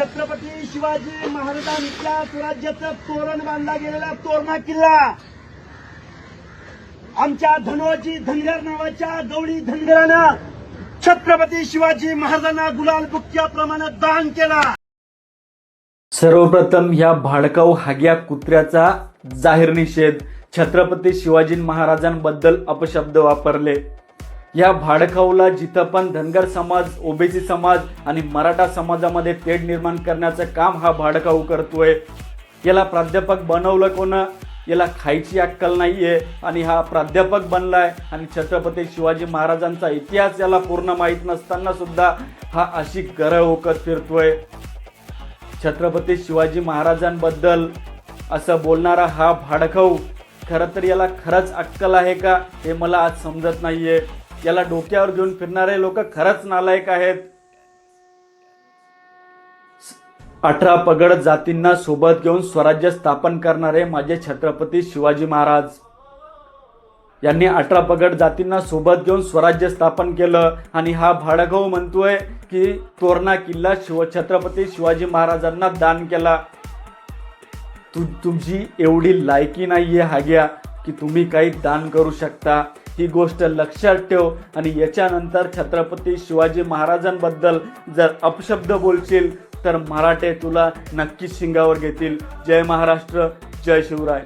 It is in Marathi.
छत्रपती शिवाजी महाराजांच्या स्वराज्याचं तोरण बांधला गेलेला तोरणा किल्ला आमच्या धनोजी धनगर नावाच्या गवळी धनगरानं छत्रपती शिवाजी महाराजांना गुलाल बुक्क्याप्रमाणे दान केला। सर्वप्रथम या भाडकाऊ हाग्या कुत्र्याचा जाहीर निषेध। छत्रपती शिवाजी महाराजांबद्दल अपशब्द वापरले। या भाडकाऊला जिथं पण धनगर समाज, ओबीसी समाज आणि मराठा समाजामध्ये तेढ निर्माण करण्याचं काम हा भाडकाऊ करतोय। याला प्राध्यापक बनवलं कोण? याला खायची अक्कल नाहीये आणि हा प्राध्यापक बनलाय आणि छत्रपती शिवाजी महाराजांचा इतिहास याला पूर्ण माहीत नसताना सुद्धा हा अशी गरळ ओकत फिरतोय। छत्रपती शिवाजी महाराजांबद्दल असं बोलणारा हा भाडकाऊ खरं तर याला खरंच अक्कल आहे का हे मला आज समजत नाहीये। याला डोक्यावर घेऊन फिरणारे लोक खरंच नालायक आहेत। 18 पगड जातींना सोबत घेऊन स्वराज्य स्थापन करणारे माझे छत्रपती शिवाजी महाराज यांनी 18 पगड जातींना सोबत घेऊन स्वराज्य स्थापन केलं आणि हा भाडकाऊ म्हणतोय की तोरणा किल्ला छत्रपती शिवाजी महाराजांना दान केला। तुमची एवढी लायकी नाहीये हाग्या की तुम्ही काही दान करू शकता। ही गोष्ट लक्षात ठेव आणि याच्यानंतर छत्रपती शिवाजी महाराजांबद्दल जर अपशब्द बोलशील तर मराठे तुला नक्कीच शिंगावर घेतील। जय महाराष्ट्र, जय शिवराय।